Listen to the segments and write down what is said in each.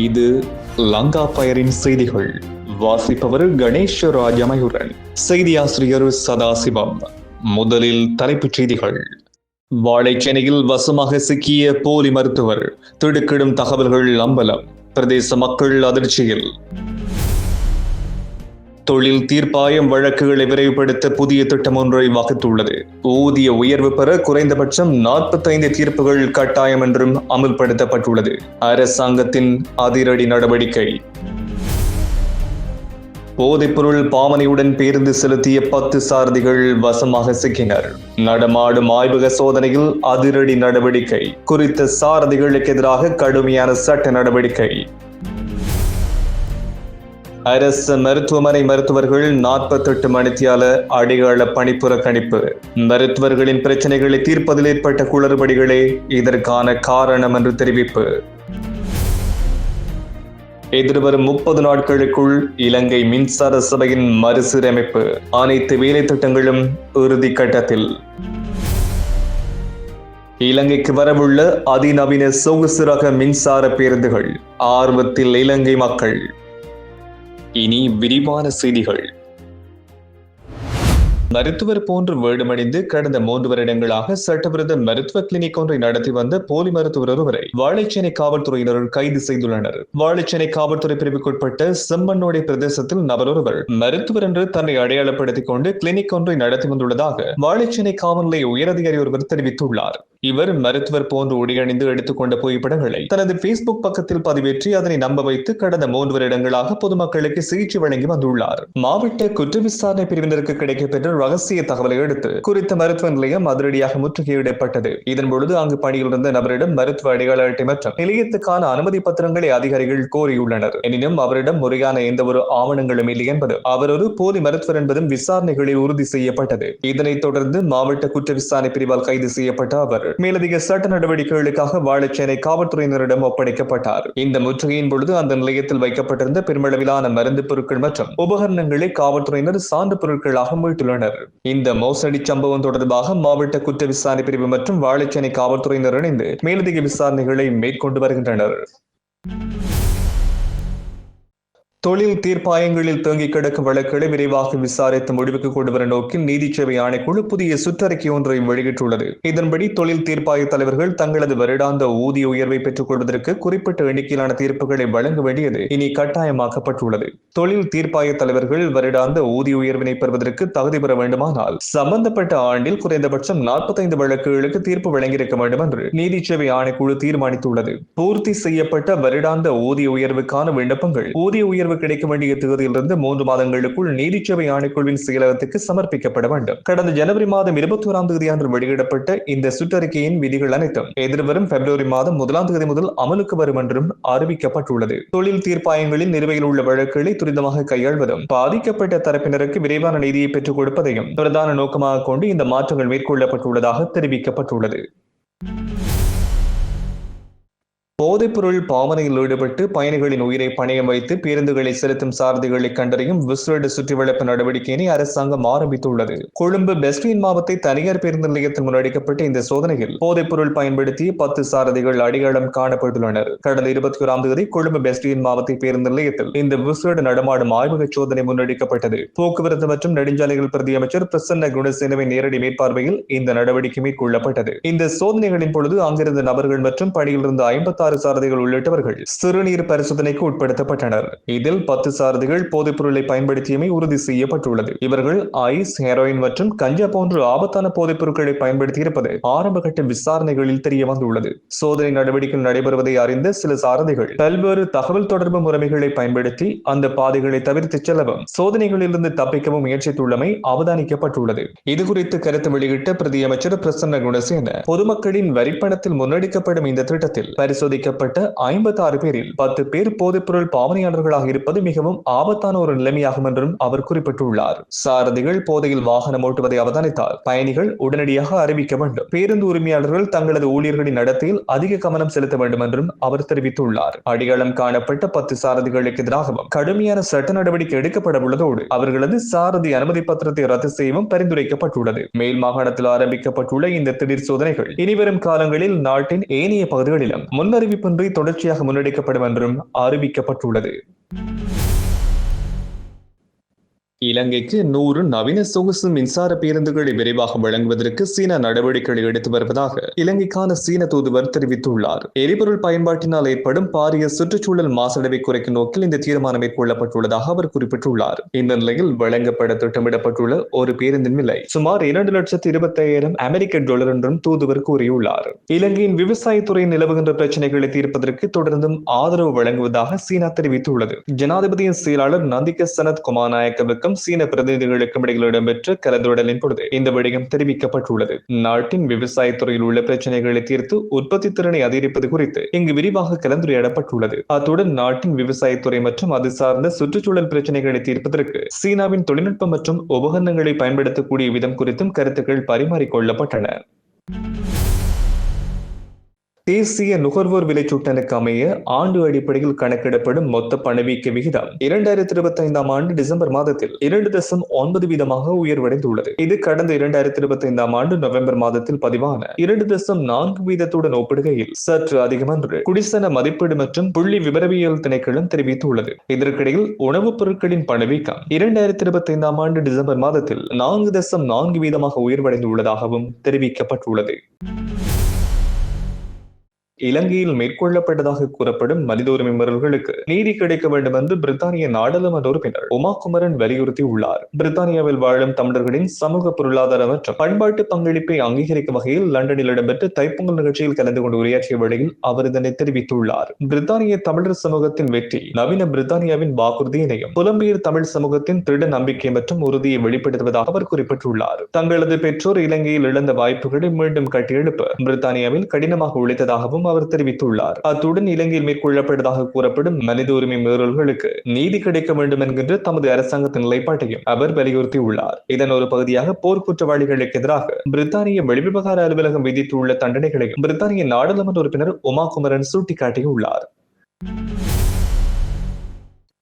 இது லங்கா பயரின் செய்திகள். வாசிப்பவர் கணேஷ் ராஜமயூரன். செய்தி ஆசிரியர் சதாசிவம். முதலில் தலைப்புச் செய்திகள். வாழைச்சேனையில் வசமாக சிக்கிய போலி மருத்துவர். திடுக்கிடும் தகவல்கள் அம்பலம். பிரதேச மக்கள் அதிர்ச்சியில். தொழில் தீர்ப்பாயம் வழக்குகளை விரைவுபடுத்த புதிய திட்டம் ஒன்றை வகுத்துள்ளது. ஊதிய உயர்வு பெற குறைந்தபட்சம் 45 தீர்ப்புகள் கட்டாயம் என்றும் அமுல்படுத்தப்பட்டுள்ளது. அரசாங்கத்தின் அதிரடி நடவடிக்கை. போதைப்பொருள் பாவனையுடன் பேருந்து செலுத்திய 10 சாரதிகள் வசமாக சிக்கினர். நடமாடும் ஆய்வக சோதனையில் அதிரடி நடவடிக்கை. குறித்த சாரதிகளுக்கு எதிராக கடுமையான சட்ட நடவடிக்கை. அரசு மருத்துவமனை மருத்துவர்கள் 48 மணித்தியால அடிகள பணிப்புறக்கணிப்பு. மருத்துவர்களின் பிரச்சனைகளை தீர்ப்பதில் ஏற்பட்ட குளறுபடிகளே இதற்கான காரணம் என்று தெரிவிப்பு. எதிர்வரும் 30 நாட்களுக்குள் இலங்கை மின்சார சபையின் மறுசீரமைப்பு. அனைத்து வேலை திட்டங்களும் இறுதி கட்டத்தில். இலங்கைக்கு வரவுள்ள அதிநவீன சொகுசு ரக மின்சார பேருந்துகள். ஆர்வத்தில் இலங்கை மக்கள். இனி விரிவான செய்திகள். மருத்துவர் போன்று வேடமணிந்து கடந்த 3 வருடங்களாக சட்டவிரோத மருத்துவ கிளினிக் ஒன்றை நடத்தி வந்த போலி மருத்துவர் ஒருவரை வாழைச்சேனை காவல்துறையினர் கைது செய்துள்ளனர். வாழைச்சேனை காவல்துறை பிரிவுக்குட்பட்ட செம்மண்ணோடை பிரதேசத்தில் நபர் ஒருவர் மருத்துவர் என்று தன்னை அடையாளப்படுத்திக் கொண்டு கிளினிக் ஒன்றை நடத்தி வந்துள்ளதாக வாழைச்சேனை காவல் நிலைய உயரதிகாரி ஒருவர் தெரிவித்துள்ளார். இவர் மருத்துவர் போன்று உடையணிந்து எடுத்துக்கொண்ட புகைப்படங்களை தனது பேஸ்புக் பக்கத்தில் பதிவேற்றி அதனை நம்ப வைத்து கடந்த 3 வருடங்களாக பொதுமக்களுக்கு சிகிச்சை வழங்கி வந்துள்ளார். மாவட்ட குற்ற விசாரணை பிரிவினருக்கு கிடைக்கப்பெற்ற ரகசிய தகவலை அடுத்து குறித்த மருத்துவ நிலையம் அதிரடியாக முற்றுகையிடப்பட்டது. இதன்பொழுது அங்கு பணியில் இருந்த நபரிடம் மருத்துவ அடையாள அட்டை மற்றும் நிலையத்துக்கான அனுமதி பத்திரங்களை அதிகாரிகள் கோரியுள்ளனர். எனினும் அவரிடம் முறையான எந்த ஒரு ஆவணங்களும் இல்லை என்பது அவர் ஒரு போலி மருத்துவர் என்பதும் விசாரணைகளில் உறுதி செய்யப்பட்டது. இதனைத் தொடர்ந்து மாவட்ட குற்ற விசாரணை பிரிவால் கைது செய்யப்பட்ட அவர் மேலதிக சட்ட நடவடிக்கைகளுக்காக வாழைச்சேனை காவல்துறையினரிடம் ஒப்படைக்கப்பட்டார். இந்த முற்றுகையின் பொழுது அந்த நிலையத்தில் வைக்கப்பட்டிருந்த பெருமளவிலான மருந்து பொருட்கள் மற்றும் உபகரணங்களை காவல்துறையினர் சான்று பொருட்களாக மீட்டுள்ளனர். இந்த மோசடி சம்பவம் தொடர்பாக மாவட்ட குற்ற விசாரணை பிரிவு மற்றும் வாழைச்சேனை காவல்துறையினர் இணைந்து மேலதிக விசாரணைகளை மேற்கொண்டு வருகின்றனர். தொழில் தீர்ப்பாயங்களில் தேங்கி கிடக்கும் வழக்குகளை விரைவாக விசாரித்து முடிவுக்கு கொண்டுவர நோக்கில் நீதி சேவை ஆணைக்குழு புதிய சுற்றறிக்கை ஒன்றை வெளியிட்டுள்ளது. இதன்படி தொழில் தீர்ப்பாய தலைவர்கள் தங்களது வருடாந்த ஊதிய உயர்வை பெற்றுக் கொள்வதற்கு குறிப்பிட்ட எண்ணிக்கையிலான தீர்ப்புகளை வழங்க வேண்டியது இனி கட்டாயமாக்கப்பட்டுள்ளது. தொழில் தீர்ப்பாய தலைவர்கள் வருடாந்த ஊதிய உயர்வினை பெறுவதற்கு தகுதி பெற வேண்டுமானால் சம்பந்தப்பட்ட ஆண்டில் குறைந்தபட்சம் 45 வழக்குகளுக்கு தீர்ப்பு வழங்கியிருக்க வேண்டும் என்று நீதி சேவை ஆணைக்குழு தீர்மானித்துள்ளது. பூர்த்தி செய்யப்பட்ட வருடாந்த ஊதிய உயர்வுக்கான விண்ணப்பங்கள் ஊதிய உயர்வு கிடைக்க வேண்டிய தேதியிலிருந்து 3 மாதங்களுக்குள் நீதிச்சேவை ஆணைக்குழுவின் செயலகத்துக்கு சமர்ப்பிக்கப்பட வேண்டும். கடந்த ஜனவரி மாதம் 21ஆம் தேதி அன்று வெளியிடப்பட்ட இந்த சுற்றறிக்கையின் விதிகள் அனைத்தும் எதிர்வரும் பிப்ரவரி மாதம் 1ஆம் தேதி முதல் அமலுக்கு வரும் என்றும் அறிவிக்கப்பட்டுள்ளது. தொழில் தீர்ப்பாயங்களில் நிலுவையில் உள்ள வழக்குகளை துரிதமாக கையாள்வதும் பாதிக்கப்பட்ட தரப்பினருக்கு விரைவான நீதியை பெற்றுக் கொடுப்பதையும் பிரதான நோக்கமாக கொண்டு இந்த மாற்றங்கள் மேற்கொள்ளப்பட்டுள்ளதாக தெரிவிக்கப்பட்டுள்ளது. போதைப்பொருள் பாவனையில் ஈடுபட்டு பயணிகளின் உயிரை பணயம் வைத்து பேருந்துகளை செலுத்தும் சாரதிகளை கண்டறியும் விசேட சுற்றிவளைப்பு நடவடிக்கையினை அரசாங்கம் ஆரம்பித்துள்ளது. கொழும்பு பெஸ்டின் மாவட்ட தனியார் பேருந்து நிலையத்தில் முன்னெடுக்கப்பட்ட இந்த சோதனையில் போதைப்பொருள் பயன்படுத்தி 10 சாரதிகள் அடையாளம் காணப்பட்டுள்ளனர். கடந்த 21ஆம் தேதி கொழும்பு பெஸ்டின் மாவட்ட பேருந்து நிலையத்தில் இந்த விசேட நடமாடும் ஆய்வக சோதனை முன்னெடுக்கப்பட்டது. போக்குவரத்து மற்றும் நெடுஞ்சாலைகள் பிரதி அமைச்சர் பிரசன்ன குணசேனவின் நேரடி மேற்பார்வையில் இந்த நடவடிக்கை மேற்கொள்ளப்பட்டது. இந்த சோதனைகளின் பொழுது அங்கிருந்த நபர்கள் மற்றும் பணியில் இருந்த 56 சாரதிகள் உள்ளிட்டவர்கள் சிறுநீர் பரிசோதனைக்கு உட்படுத்தப்பட்டனர். இதில் 10 சாரதிகள் போதைப் பொருளை பயன்படுத்தியமை உறுதி செய்யப்பட்டுள்ளது. இவர்கள் ஐஸ், ஹெரோயின் மற்றும் கஞ்சா போன்ற ஆபத்தான போதைப் பொருட்களை பயன்படுத்தி இருப்பது ஆரம்ப கட்ட விசாரணைகளில் தெரிய வந்துள்ளது. சோதனை நடவடிக்கைகள் நடைபெறுவதை அறிந்த சில சாரதிகள் பல்வேறு தகவல் தொடர்பு முறைமைகளை பயன்படுத்தி அந்த பாதைகளை தவிர்த்து செல்லவும் சோதனைகளிலிருந்து தப்பிக்கவும் முயற்சித்துள்ளமை அவதானிக்கப்பட்டுள்ளது. இதுகுறித்து கருத்து வெளியிட்ட பிரதி அமைச்சர் பிரசன்ன குணசேன பொதுமக்களின் வரிப்பணத்தில் முன்னெடுக்கப்படும் இந்த திட்டத்தில் பரிசோதிக்கப்பட்ட 56 பேரில் 10 பேர் போதைப்பொருள் பாவனையாளர்களாக இருப்பது மிகவும் ஆபத்தான ஒரு நிலைமையாகும் என்றும் அவர் குறிப்பிட்டுள்ளார். சாரதிகள் போதையில் வாகனம் ஓட்டுவதை அவதானித்தால் பயணிகள் உடனடியாக அறிவிக்க வேண்டும். பேருந்து உரிமையாளர்கள் தங்களது ஊழியர்களின் நடத்தையில் அதிக கவனம் செலுத்த வேண்டும் என்றும் அவர் தெரிவித்துள்ளார். அடையாளம் காணப்பட்ட 10 சாரதிகளுக்கு எதிராகவும் கடுமையான சட்ட நடவடிக்கை எடுக்கப்பட உள்ளதோடு அவர்களது சாரதி அனுமதி பத்திரத்தை ரத்து செய்யவும் பரிந்துரைக்கப்பட்டுள்ளது. மேல் மாகாணத்தில் ஆரம்பிக்கப்பட்டுள்ள இந்த திடீர் சோதனைகள் இனிவரும் காலங்களில் நாட்டின் ஏனைய பகுதிகளிலும் முன்னர் முன்னறிவிப்பின்றி தொடர்ச்சியாக முன்னெடுக்கப்படும் என்றும் அறிவிக்கப்பட்டுள்ளது. இலங்கைக்கு 100 நவீன சொகுசு மின்சார பேருந்துகளை விரைவாக வழங்குவதற்கு சீனா நடவடிக்கைகளை எடுத்து வருவதாக இலங்கைக்கான சீன தூதுவர் தெரிவித்துள்ளார். எரிபொருள் பயன்பாட்டினால் ஏற்படும் பாரிய சுற்றுச்சூழல் மாசடைவை குறைக்கும் நோக்கில் இந்த தீர்மானம் மேற்கொள்ளப்பட்டுள்ளதாக அவர் குறிப்பிட்டுள்ளார். இந்த நிலையில் வழங்கப்பட திட்டமிடப்பட்டுள்ள ஒரு பேருந்தின் விலை சுமார் 2,25,000 அமெரிக்க டாலர் என்றும் தூதுவர் கூறியுள்ளார். இலங்கையின் விவசாயத்துறை நிலவுகின்ற பிரச்சனைகளை தீர்ப்பதற்கு தொடர்ந்தும் ஆதரவு வழங்குவதாக சீனா தெரிவித்துள்ளது. ஜனாதிபதியின் செயலாளர் நந்திக சனத் குமாரநாயக்கவுக்கும் சீன பிரதிநிதிகளுக்கும் இடையில் இடம்பெற்ற கலந்துரையாடலின் பொழுது இந்த விடயம் தெரிவிக்கப்பட்டுள்ளது. நாட்டின் விவசாயத்துறையில் உள்ள பிரச்சனைகளை தீர்த்து உற்பத்தி திறனை அதிகரிப்பது குறித்து இங்கு விரிவாக கலந்துரையாடப்பட்டுள்ளது. அத்துடன் நாட்டின் விவசாயத்துறை மற்றும் அது சார்ந்த சுற்றுச்சூழல் பிரச்சனைகளை தீர்ப்பதற்கு சீனாவின் தொழில்நுட்பம் மற்றும் உபகரணங்களை பயன்படுத்தக்கூடிய விதம் குறித்தும் கருத்துக்கள் பரிமாறிக்கொள்ளப்பட்டன. தேசிய நுகர்வோர் விலைச்சூட்டனுக்கு அமைய ஆண்டு அடிப்படையில் கணக்கிடப்படும் மொத்த பணவீக்க விகிதம் 2025 ஆண்டு டிசம்பர் மாதத்தில் 2.9 வீதமாக உயர்வடைந்துள்ளது. இது கடந்த 2025 ஆண்டு நவம்பர் மாதத்தில் பதிவான 2.4 வீதத்துடன் ஒப்பிடுகையில் சற்று அதிகம் என்று குடிசன மதிப்பீடு மற்றும் புள்ளி விவரவியல் திணைக்களம் தெரிவித்துள்ளது. இதற்கிடையில் உணவுப் பொருட்களின் பணவீக்கம் 2025 ஆண்டு டிசம்பர் மாதத்தில் 4.4 வீதமாக உயர்வடைந்துள்ளதாகவும் தெரிவிக்கப்பட்டுள்ளது. இலங்கையில் மேற்கொள்ளப்பட்டதாக கூறப்படும் மனித உரிமை மீறல்களுக்கு நீதி கிடைக்க வேண்டும் என்று பிரித்தானிய நாடாளுமன்ற உறுப்பினர் உமா குமரன் வலியுறுத்தியுள்ளார். பிரித்தானியாவில் வாழும் தமிழர்களின் சமூக பொருளாதார மற்றும் பண்பாட்டு பங்களிப்பை அங்கீகரிக்கும் வகையில் லண்டனில் இடம்பெற்ற தைப்பொங்கல் நிகழ்ச்சியில் கலந்து கொண்டு உரையாற்றிய வேளையில் அவர் இதனை தெரிவித்துள்ளார். பிரித்தானிய தமிழர் சமூகத்தின் வெற்றி நவீன பிரித்தானியாவின் வாக்குறுதியினையும் புலம்பெயர் தமிழ் சமூகத்தின் திருட நம்பிக்கை மற்றும் உறுதியை வெளிப்படுத்துவதாக அவர் குறிப்பிட்டுள்ளார். தங்களது பெற்றோர் இலங்கையில் இழந்த வாய்ப்புகளை மீண்டும் கட்டியெழுப்ப பிரித்தானியாவில் கடினமாக உழைத்ததாகவும் அவர் தெரிவித்துள்ளார். அத்துடன் இலங்கையில் மேற்கொள்ளப்பட்டதாக கூறப்படும் மனித உரிமை மீறல்களுக்கு நீதி கிடைக்க வேண்டும் என்கின்ற தமது அரசாங்கத்தின் நிலைப்பாட்டையும் அவர் வலியுறுத்தியுள்ளார். இதன் ஒரு பகுதியாக போர் குற்றவாளிகளுக்கு எதிராக பிரித்தானிய வெளிவிவகார அலுவலகம் விதித்துள்ள தண்டனைகளையும் பிரித்தானிய நாடாளுமன்ற உறுப்பினர் உமா குமரன் சுட்டிக்காட்டியுள்ளார்.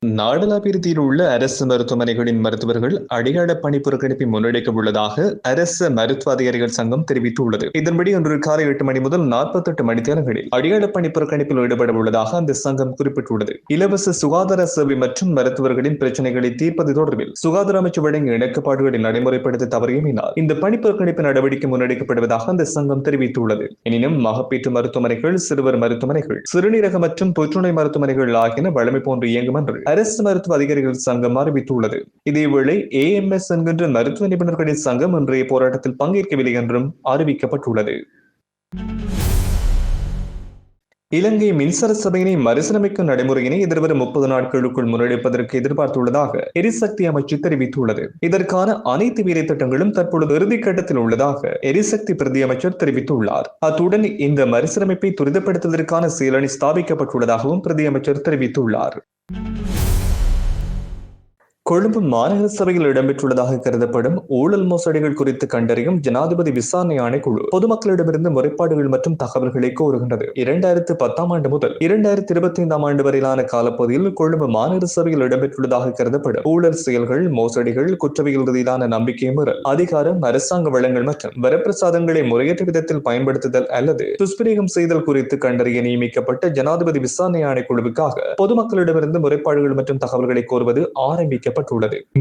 நாடளாவியத்தில் உள்ள அரசு மருத்துவமனைகளின் மருத்துவர்கள் அடையாள பணி புறக்கணிப்பை முன்னெடுக்க உள்ளதாக அரசு மருத்துவ அதிகாரிகள் சங்கம் தெரிவித்துள்ளது. இதன்படி இன்று காலை 8 மணி முதல் 48 மணித்தேரங்களில் அடையாள பணி புறக்கணிப்பில் ஈடுபட உள்ளதாக அந்த சங்கம் குறிப்பிட்டுள்ளது. இலவச சுகாதார சேவை மற்றும் மருத்துவர்களின் பிரச்சனைகளை தீர்ப்பது தொடர்பில் சுகாதார அமைச்சு வழங்கிய இணக்கப்பாடுகளை நடைமுறைப்படுத்த தவறியமையினால் இந்த பணி புறக்கணிப்பு நடவடிக்கை முன்னெடுக்கப்படுவதாக அந்த சங்கம் தெரிவித்துள்ளது. எனினும் மகப்பேற்று மருத்துவமனைகள், சிறுவர் மருத்துவமனைகள், சிறுநீரக மற்றும் புற்றுநோய் மருத்துவமனைகள் ஆகியன வழமை போன்று இயங்கும் என்று அரசு மருத்துவ அதிகாரிகள் சங்கம் அறிவித்துள்ளது. இதேவேளை AMS என்கின்ற மருத்துவ நிபுணர்களின் சங்கம் இன்றைய போராட்டத்தில் பங்கேற்கவில்லை என்றும் அறிவிக்கப்பட்டுள்ளது. இலங்கை மின்சார சபையினை மறுசீரமைக்கும் நடைமுறையினை எதிர்வரும் 30 நாட்களுக்குள் முன்னெடுப்பதற்கு எதிர்பார்த்துள்ளதாக எரிசக்தி அமைச்சு தெரிவித்துள்ளது. இதற்கான அனைத்து வேலை திட்டங்களும் தற்பொழுது இறுதிக்கட்டத்தில் உள்ளதாக எரிசக்தி பிரதி அமைச்சர் தெரிவித்துள்ளார். அத்துடன் இந்த மறுசீரமைப்பை துரிதப்படுத்துவதற்கான செயலணி ஸ்தாபிக்கப்பட்டுள்ளதாகவும் பிரதி அமைச்சர் தெரிவித்துள்ளார். கொழும்பு மாநகர சபையில் இடம்பெற்றுள்ளதாக கருதப்படும் ஊழல் மோசடிகள் குறித்து கண்டறியும் ஜனாதிபதி விசாரணை ஆணைக்குழு பொதுமக்களிடமிருந்து முறைப்பாடுகள் மற்றும் தகவல்களை கோருகின்றது. 2010 ஆண்டு முதல் 2025 ஆண்டு வரையிலான காலப்பகுதியில் கொழும்பு மாநகர சபையில் இடம்பெற்றுள்ளதாக கருதப்படும் ஊழல் செயல்கள், மோசடிகள், குற்றவியல் ரீதியிலான நம்பிக்கை மீறல், அதிகாரம், அரசாங்க வளங்கள் மற்றும் வரப்பிரசாதங்களை முறையற்ற விதத்தில் பயன்படுத்துதல் அல்லது துஷ்பிரயோகம் செய்தல் குறித்து கண்டறிய நியமிக்கப்பட்ட ஜனாதிபதி விசாரணை ஆணைக்குழுவுக்காக பொதுமக்களிடமிருந்து முறைப்பாடுகள் மற்றும் தகவல்களை கோருவது ஆரம்பிக்கப்பட்டது.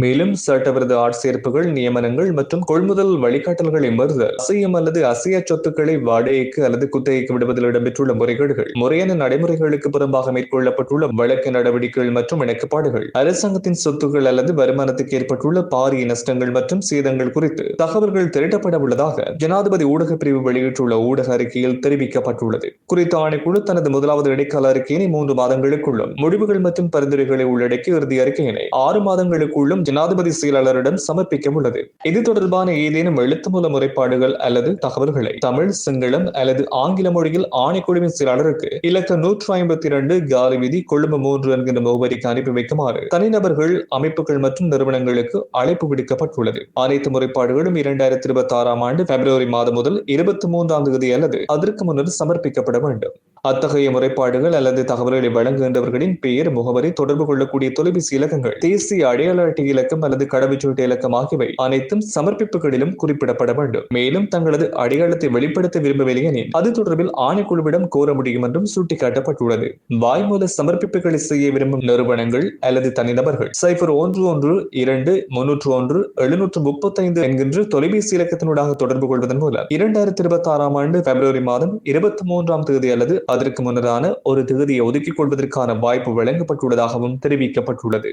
மேலும் சட்டவிரோத ஆட்சேர்ப்புகள், நியமனங்கள் மற்றும் கொள்முதல் வழிகாட்டல்களை மறுதல், அசையும் அல்லது அசையா சொத்துக்களை வாடகைக்கு அல்லது குத்தகைக்கு விடுவதில் இடம்பெற்றுள்ள முறைகேடுகள், முறையான நடைமுறைகளுக்கு புறம்பாக மேற்கொள்ளப்பட்டுள்ள வழக்கு நடவடிக்கைகள் மற்றும் இணக்கப்பாடுகள், அரசாங்கத்தின் சொத்துக்கள் அல்லது வருமானத்துக்கு ஏற்பட்டுள்ள பாரிய நஷ்டங்கள் மற்றும் சேதங்கள் குறித்து தகவல்கள் திரட்டப்பட உள்ளதாக ஜனாதிபதி ஊடக பிரிவு வெளியிட்டுள்ள ஊடக அறிக்கையில் தெரிவிக்கப்பட்டுள்ளது. குறித்த ஆணைக்குழு தனது முதலாவது இடைக்கால அறிக்கையினை 3 மாதங்களுக்குள்ளும் முடிவுகள் மற்றும் பரிந்துரைகளை உள்ளடக்கி இறுதி அறிக்கையினை 6 மாதங்களுக்குள்ளும் ஜனாதிபதி செயலாளரிடம் சமர்ப்பிக்க உள்ளது. இது தொடர்பான ஏதேனும் எழுத்து மூல முறைப்பாடுகள் அல்லது தகவல்களை தமிழ், சிங்களம் அல்லது ஆங்கில மொழியில் ஆணைக்குழுவின் செயலாளருக்கு இலக்கம் 152 காலி வீதி, கொழும்பு 3 என்கின்ற முகவரிக்கு அனுப்பி வைக்குமாறு தனிநபர்கள், அமைப்புகள் மற்றும் நிறுவனங்களுக்கு அழைப்பு விடுக்கப்பட்டுள்ளது. அனைத்து முறைப்பாடுகளும் 2026 ஆண்டு பிப்ரவரி மாதம் முதல் 23ஆம் தேதி அல்லது அதற்கு முன்னர் சமர்ப்பிக்கப்பட வேண்டும். அத்தகைய முறைப்பாடுகள் அல்லது தகவல்களை வழங்குகின்றவர்களின் பெயர், முகவரி, தொடர்பு கொள்ளக்கூடிய தொலைபேசி இலக்கங்கள், தேசிய அடையாள அட்டை இலக்கம் அல்லது கடவுச்சீட்டு இலக்கம் ஆகியவை அனைத்தும் சமர்ப்பிப்புகளிலும் குறிப்பிடப்பட வேண்டும். மேலும் தங்களது அடையாளத்தை வெளிப்படுத்த விரும்பவில்லை எனில் அது தொடர்பில் ஆணைக்குழுவிடம் கோர முடியும் என்றும் சுட்டிக்காட்டப்பட்டுள்ளது. வாய்மூல சமர்ப்பிப்புகளை செய்ய விரும்பும் நிறுவனங்கள் அல்லது தனிநபர்கள் 012301 என்கின்ற தொலைபேசி இலக்கத்தினூடாக தொடர்பு கொள்வதன் மூலம் 2026 ஆண்டு பிப்ரவரி மாதம் 23ஆம் தேதி அல்லது அதற்கு முன்னதான ஒரு தேதியை ஒதுக்கிக் கொள்வதற்கான வாய்ப்பு வழங்கப்பட்டுள்ளதாகவும் தெரிவிக்கப்பட்டுள்ளது.